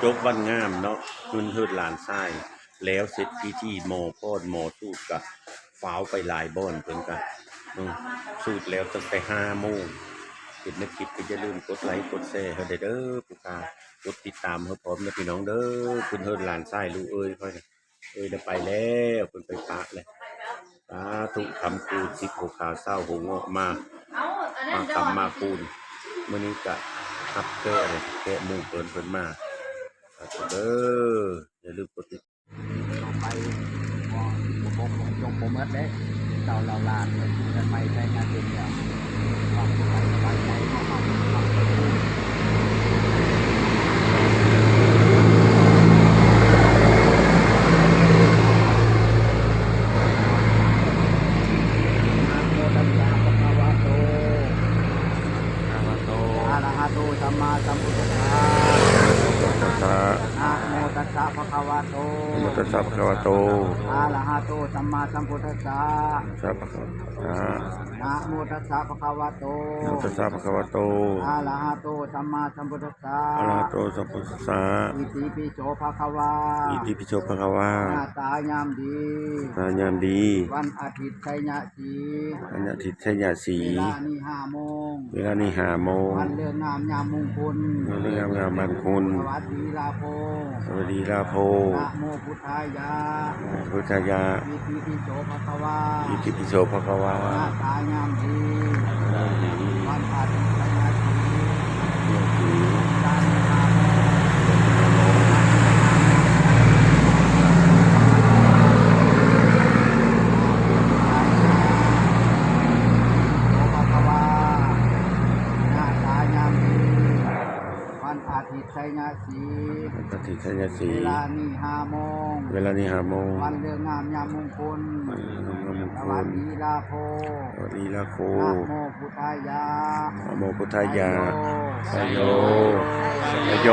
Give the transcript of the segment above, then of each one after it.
จบวันงามเนาะขึ้นเฮือดหลานทรายแล้วเสร็จพิธีโมโพดโมสูตรกับฟ้าวไปหลายบ่อนเพิ่นก็สูตรแล้วตั้งแต่5 โมงเห็นในคลิปก็อย่าลืมกดไลค์กดแชร์ให้เด้อผู้ค้ากดติดตามให้พร้อมนะพี่น้องเด้อขึ้นเฮือดหลานทรายลูกเอ้ยค่อยได้ไปแล้วเพิ่นไปปะเลยสาธุคำคูณสิบหัวขาวเศร้าหัวเงาะมาคำมาคูณมื้อนี้ก็ทับแค่หมู่เพิ่นมาเด้ออย่าลืมกดติดต่อไปผมยกผมเด้เราลาดจะไปใช้งานเดียวความสบายใจความสัมมาสัมพุทธัสสะนะโมตัสสะภะคะวะโตอะระหะโตสัมมาสัมพุทธัสสะนะโมตัสสะภะคะวะโตอะระหะโตสัมมาสัมพุทธัสสะอิติปิโสภะคะวะหน้าตายามดีวันอาทิตย์ชัยสีเวลานี้5 โมงวันเรื่องงามยามมงคลสวัสดีลาโภนะโมพุทธายะอิติปิโสภะคะวะหน้าตายามดีวันอาทิตย์ชัยสีเวลานี้5 โมงอาทิตย์ชัยสีเวลานี้5 โมงวันเรื่องงามยามมงคลสวัสดีลาโภนะโมพุทธายะสยโย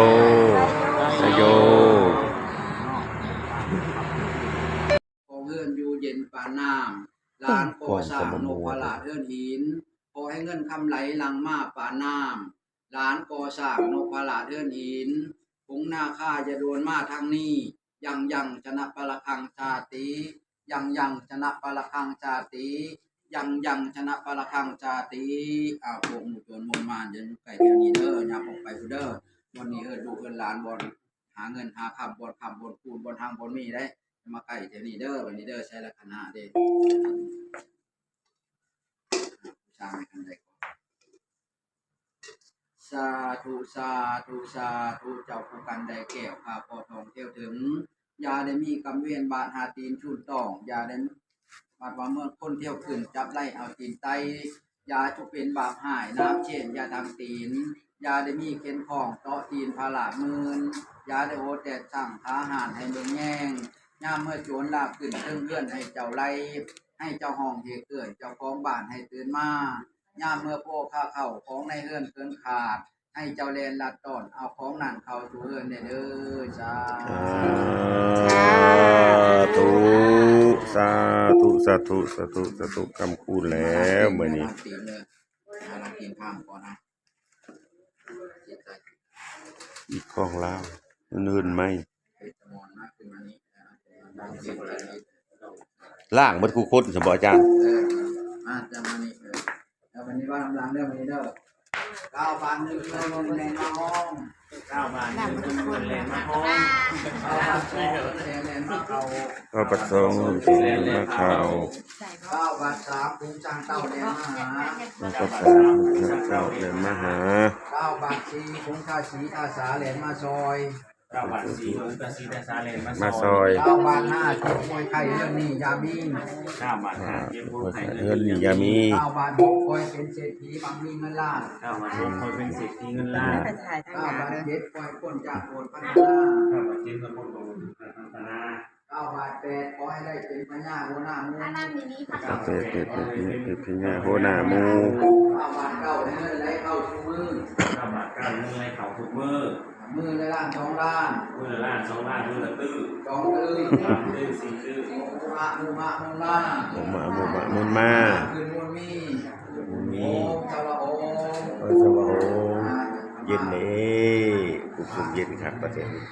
ขอเฮือนอยู่เย็นปานน้ำร้านก่อสร้างนกพลาดเฮือนหินขอให้เงินคำไหลหลังมาปานน้ำร้านก่อสร้างนกพลาดเฮือนหินคงหน้าข้าจะโดนมาทางนี้ยังชนะปะละคังชาติยังชนะปะละคังชาติยังชนะปะละคังชาติพวกหมู่โจรมนมานจะอยู่ไกลเดี๋ยวนี้เด้ออย่าออกไปผู้เด้อวันนี้ลูกหลานบ่หาเงินหาคำบ่คูณบ่ทางบ่มีได้มาไกลเดี๋ยวนี้เด้อวันนี้เด้อใช้ละคณะเด้สร้างให้กันได้สาธุเจ้าผู้กันได้แก้วข้าพอทองเที่ยวถึงยาได้มีกำเวียนบาดหาตีนชุนต้องยาได้บาดว่าเมื่อคนเที่ยวขึ้นจับไล่เอาตีนไตยาจุเป็นบาปหายน้ำเช่นยาทางตีนยาได้มีเข็นของเตาะตีนพาลาดมืนยาได้โอแดดสั่งท้าหานให้เมืองแย่งย่ามเมื่อโจรลาบขึ้นเลื่อนให้เจ้าไล่ให้เจ้าห้องเฮเกิดเจ้าของบ้านให้ตื่นมาย่ามเมื่อโป้ข้าเข้าของในเฮือนเกินขาดให้เจ้าแลนลัดต้อนเอาของนั่นเข้าสู่เฮือนเด้อจ้าสาธุคำคูณแล้วมื้อนี้อีกของลาวนื่นไหมล่างเบิดคู่คนสมบ่อาจารย์จะมานี่วันนี้ว่าลำลังเด้อวันนี้เด้อ9 บาท1คนแรงมาห้อง9 บาท1คนแรงมาห้อง9 บาท2แรงมาเขา9 บาท2แรงมาเขา9 บาท3ถุงจางเต้าแรงมาหา9 บาท3เต้าแรงมาหา9 บาท4ถุงข้าสีอาสาแรงมาซอย9 บาท4ถุงข้าสีอาสาแรงมาซอย9 บาท5เจ็บป่วยไข้เรื่องนี้ยามี9 บาท5เจ็บป่วยไข้เรื่องนี้ยามี9 บาท6คอยเป็นเศรษฐีบางมีเงินล้าน9 บาท6คอยเป็นเศรษฐีเงินล้าน9 บาท7คอยพ้นจากโกรธพัฒนา9 บาท7คอยพ้นจากโกรธพัฒนา9 บาท8ขอให้ได้เป็นพญาหัวหน้าหมู่เป็นพญาหัวหน้าหมู่9 บาท9เงินไหลเข้าสู่มือ9 บาท9เงินไหลเข้าทุกมื้อมือละล้าน2 ล้านมือละล้าน2 ล้านมือละตื้อ2 ตื้อ4 ตื้อมูมามุนมาคืนมูลมี สวะโอเย็นเด้ กสุขเย็นครับประเทศนี้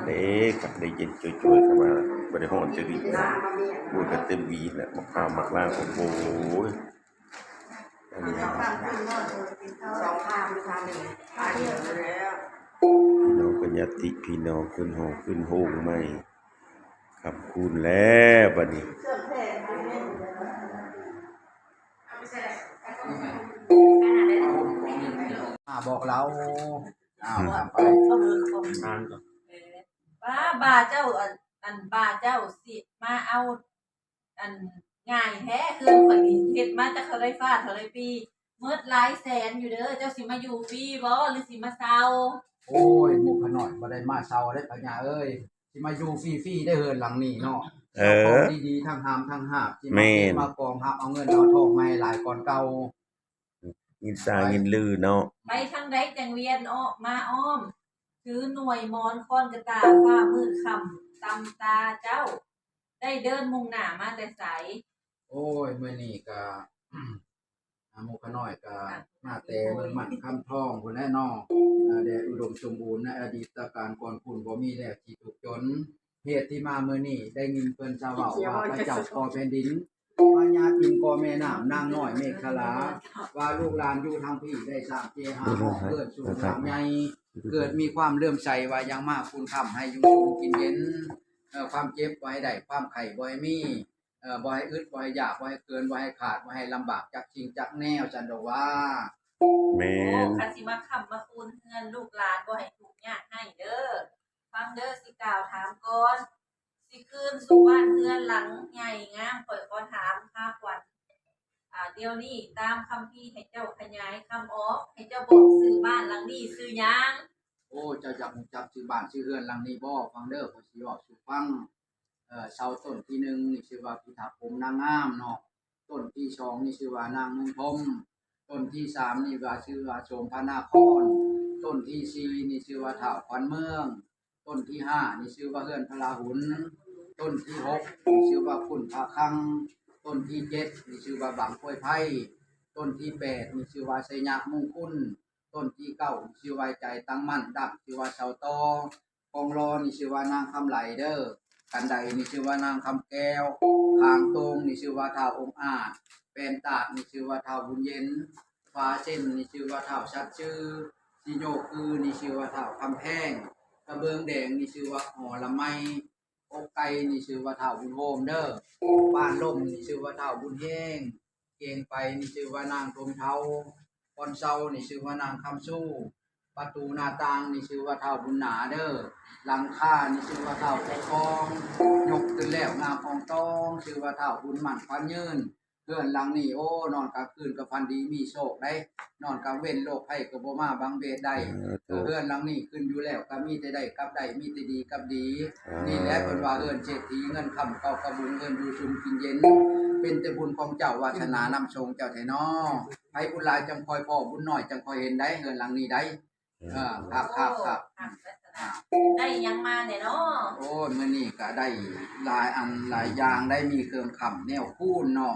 เด็กกับได้เย็นช่วยๆเข้ามาบ่ได้ฮ้อนจะดีพูดกันเต็มวีแหละมะพร้าวมะกลางโอ้โหอันนี้ สองพามหนึ่งพาเดียวแล้ว พี่น้องปัญญาติพี่น้องขึ้นห้องขึ้นโฮงใหม่ขับคูณแล้วบัดนี้ บอกเราถามไป นานก่อน ป้าบาเจ้าอันบาเจ้าสิมาเอาอันง่ายแท้เครื่องข่อยนี่เฮ็ดมาจากเท่าไรฟ้าเท่าไรปีเมิดหลายแสนอยู่เด้อเจ้าสิมาอยู่ฟรีบ่หรือสิมาเซา โอ้ยหมู่ขน่อยบ่ได้มาเซาได้ปัญญาเอ้ยสิมาอยู่ฟรีๆได้เฮินหลังนี้เนาะของดีๆทั้งหามทั้งหาบสิมากองหับเอาเงินเอาทองมาให้หลายก่อนเก่า ยินซายินลือเนาะ ไปทางใดจังเวียนออกมาอ้อมถือหน่วยมอนค้อนกระตาฟ้ามืดค่ำตำตาเจ้า ได้เดินมุ่งหน้ามาแต่ไส โอ้ยมื้อนี้ก็ หมู่ขน้อยก็มาแต่เมืองมันคำทองพุ่นแน่นอได้อุดมสมบูรณ์ในอดีตการก่อนคุณบ่มีแล้วที่ทุกข์จนเหตุที่มามื้อนี้ได้ยินเพิ่นเจ้าเว้าว่าพระเจ้าก่อแผ่นดินพญาอินทร์ก่อแม่น้ำนางน้อยเมฆลาว่าลูกหลานอยู่ทางพี่ได้สร้างเจหาหอเกิดสู่สามใหญ่เกิดมีความเลื่อมใสว่ายังมากคุณค่ำให้อยู่สุขกินเย็นความเจ็บบ่ให้ได้ความไข้บ่ให้มีบ่ให้อึดบ่ให้อยากบ่ให้เกินบ่ให้ขาดบ่ให้ลำบากจักชิงจักแนวจันดอกว่า แม่ โอ้ น คันสิมาค้ำมาคูณเฮือนลูกหลานบ่ให้ทุกข์ยากให้เด้อฟังเด้อสิกล่าวถามก่อนสิคืนสู่บ้านเฮือนหลังใหญ่งามข่อยขอถามค่าขวัญเดี๋ยวนี้ตามคัมภีร์ให้เจ้าขยายคำออกให้เจ้าบอกชื่อบ้านหลังนี้ชื่อหยัง โอ้เจ้าอยากรู้จักชื่อบ้านชื่อเรือนหลังนี้บ่ฟังเด้อข้อยสิเว้าสู่ฟังเสาต้นที่1นี่ชื่อว่าพิทักษ์พรหมนางงามเนาะต้นที่2นี่ชื่อว่านางเมืองพรหมต้นที่3นี่ว่าชื่อว่าโสมพนาครต้นที่4นี่ชื่อว่าท้าวขวัญเมืองต้นที่5นี่ชื่อว่าเฮือนพระราหุลต้นที่6นี่ชื่อว่าคุณพระคังต้นที่7นี่ชื่อว่าบางกล้วยไผ่ต้นที่8นี่ชื่อว่าไสยะมงคลต้นที่9นี่ชื่อว่าใจตั้งมั่นดับชื่อว่าเสาตอกองรอนี่ชื่อว่านางคำไหลเด้อกันใดนี่ชื่อว่านางคำแก้วทางตรงนี่ชื่อว่าท้าวองค์อาจเป็นตาดนี่ชื่อว่าท้าวบุญเย็นฟ้าเส้นนี่ชื่อว่าท้าวชัดชื่อสิโยคือนี่ชื่อว่าท้าวคำแพงกระเบื้องแดงนี่ชื่อว่าหอละไมอกไก่นี่ชื่อว่าท้าวบุญโฮมเด้อบ้านล่มนี่ชื่อว่าท้าวบุญแห้งเกียงไปนี่ชื่อว่านางทมเทาปอนเซานี่ชื่อว่านางคำสู้ประตูหน้าต่างนี่ชื่อว่าท้าวบุญหนาเด้อหลังคานี่ชื่อว่าท้าวปกครองยกขึ้นแล้วงามอองตองชื่อว่าท้าวบุญมั่นพันยืนเพื่อนหลังนี่โอ้นอนกลางคืนก็พันดีมีโชคได้นอนกลางเว้นโรคภัยก็บ่มาบังเบดได้เพื่อนหลังนี่ขึ้นอยู่แล้วก็มีแต่ได้กับได้มีแต่ดีกับดี นี่แหละเพิ่นว่าเอิ้นเศรษฐีเงินคำเก่ากระบุงเอิ้นอยู่ชุมกินเย็นเป็นแต่บุญของเจ้าวาสนานำทรงเจ้าแท้น้อไผบุญหลายจังคอยพ่อบุญน้อยจังคอยเห็นได้เฮือนหลังนี้ได้ครับได้ยังมาเนี่ยเนาะ โอ้ยมื้อนี้ก็ได้หลายอันหลายอย่างได้มีเครื่องคำแนวคูณเนาะ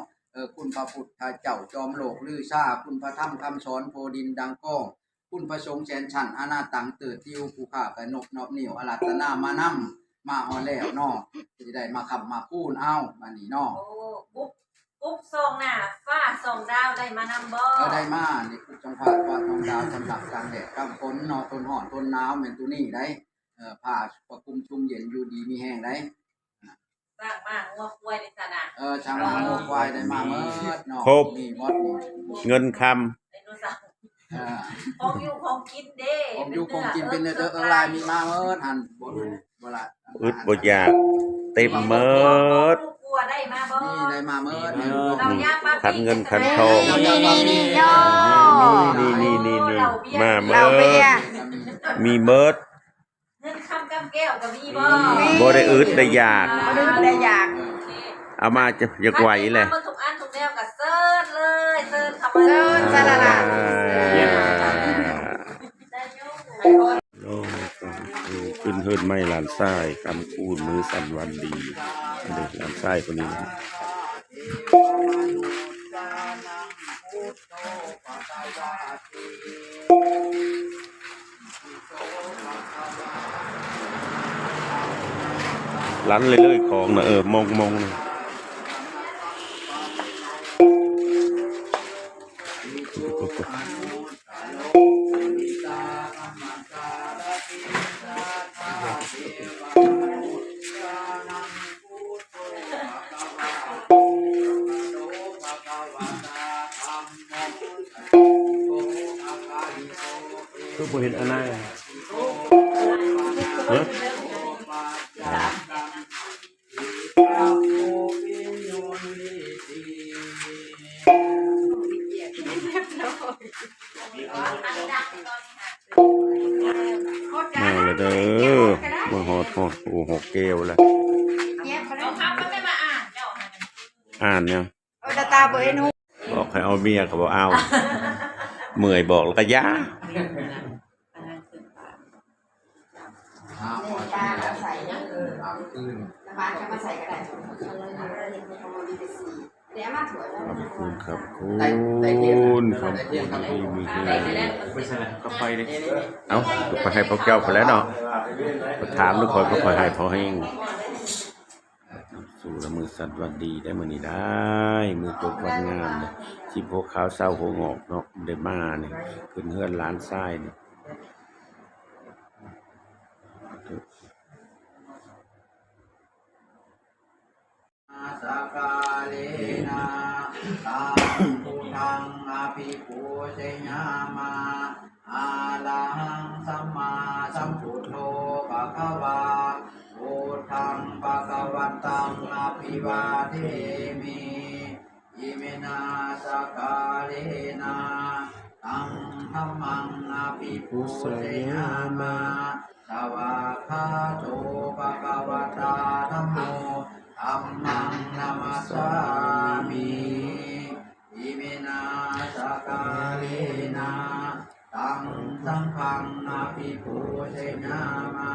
คุณพระพุทธเจ้าจอมโลกลือชาคุณพระธรรมคำสอนโพดินดังก้องคุณพระสงฆ์แสนชั้นอนาตังเติดติวผู้ข้ากนกนอบเหนียวอารัตนามานำมาฮอดแล้วเนาะสิได้มาคำมาคูณเอาบัดนี้เนาะ โอ้ปุ๊บส่งหน้าฟ้าส่งดาวได้มานำบ่ ได้มานี่คือจังหวัดว่าทองดาวสำหรับกลางแดดกลางฝนเนาะต้นฮ้อนต้นหนาวแม่นตัวนี้ได้ผ้าประคุมชุ่มเย็นอยู่ดีมีแห้งได้ สร้างมางัวควายในสนะ ช่างมางัวควายได้มาเมิดเนาะนี่หมดนี่ เงินค ไดโนเสาร์ เออ ของอยู่ของกินเด้ ผมอยู่คงกินเป็นเด้อลายมีมาเมิดหั่นบ่ละ ำอึดบ่อยากเต็มเมิด กลัวได้มาบ่ นี่ได้มาเมิด เรายากมา ขันเงินขันทอง นี่ย่อ นี่มาเมิ เราเบีย ด ร์ มีเมิด เงินคำกำแก้วก็มีบ่ บ่ได้อึดได้อยาก มาดูได้อยาก เอามาจะอยากไหวแหละ ทุกอันทุกแนวก็เซิร์ชเลยเซิร์ชเข้ามา เซิร์ช จ้าล่ะ ได้อยู่ โอ้ขึ้นเฮิรนไม่หลานทรายคำคูณมือสั่นวันดีเด็กหลานทรายคนนี้ โ ลันเลยของนะมองนะ ก็บ่เห็นอันนั้นฮะ มาแล้วเด้อมาหอดโอ้หกแก้วแล้ว น้องพับก็ไม่มาอ่านเจ้า อ่านเนี่ย โอ้ตาบ่เห็นหู บอกให้เอาเมียเขาบอกเอาเมื่อยบอกแล้วก็ย่า ตาก็ใส่นะ คืน น้ำมันก็มาใส่ก็ได้เดี๋ยวมาถั่วแล้ว ขอบคุณครับคุณขอบคุณที่มีให้ ไม่ใช่เลย ก็ไปเลยเอ้าไปให้พ่อแก้วไปแล้วเนาะถามทุกคนก็คอยให้พอแห้งสู่ละมือสัตว์วันดีได้มือนี้ได้มือจบวันงามเนี่ยที่พวกขาวเศร้าหัวงอกเนาะได้มาเนี่ยขึ้นเฮือนล้านทรายเนี่ย สกาเลนะตังพุทธังอภิปูชยามาอาลังสัมมาสัมพุทโธภะคะวาพุทธังภะคะวันตังอภิวาเทมิอิเมนะสกาเลนะตังธัมมังอภิปูชยามาสวากขาโตภะคะวะตาธัมโมธัมมังนามัสสามิอิเมนะสกาเลนะตังสังฆังอภิปูชยามา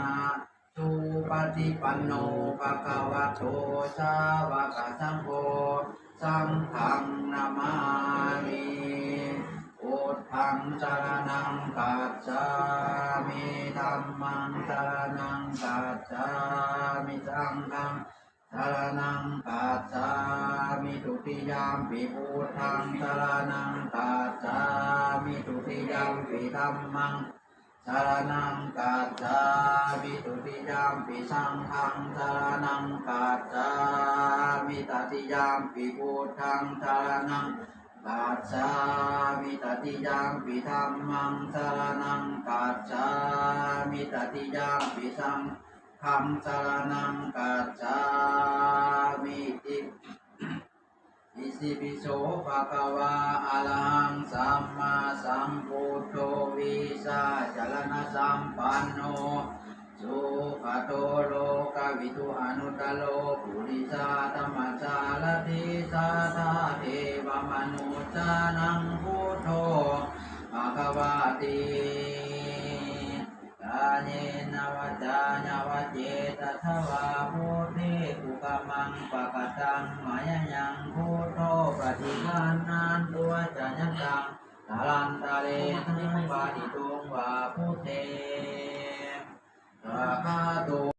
สุปฏิปันโนภะคะวะโตสาวกสังโฆสังฆังนามามิพุทธังสรณังคัจฉามิธัมมังสรณังคัจฉามิสังฆังสรณังคัจฉามิทุติยามปิพุทธังสรณังคัจฉามิทุติยามปิธัมมังสรณังคัจฉามิทุติยามปิสังฆังสรณังคัจฉามิตติยามปิพุทธังสรณังคัจฉามิตติยามปิธัมมังสรณังคัจฉามิตติยามปิสังฆังสรณังคัจฉามิอิสิปิโสภะคะวะอะระหังสัมมาสัมพุทโธวิสาจารณสัมปันโนสุขโตโลกวิทุอนุตตโลปุริสาธรรมชาลติสาธาเทวมนุษย์สานังพุทโธภะคะวะติกาเยนะวะจายวะเจตทวาพุทธิกุกมังปะกตังมายยังพุทโธปฏิภาณันตัวจะยันตังตาลันตาเลทังปาติตุงวาพุทเตสาคาตุ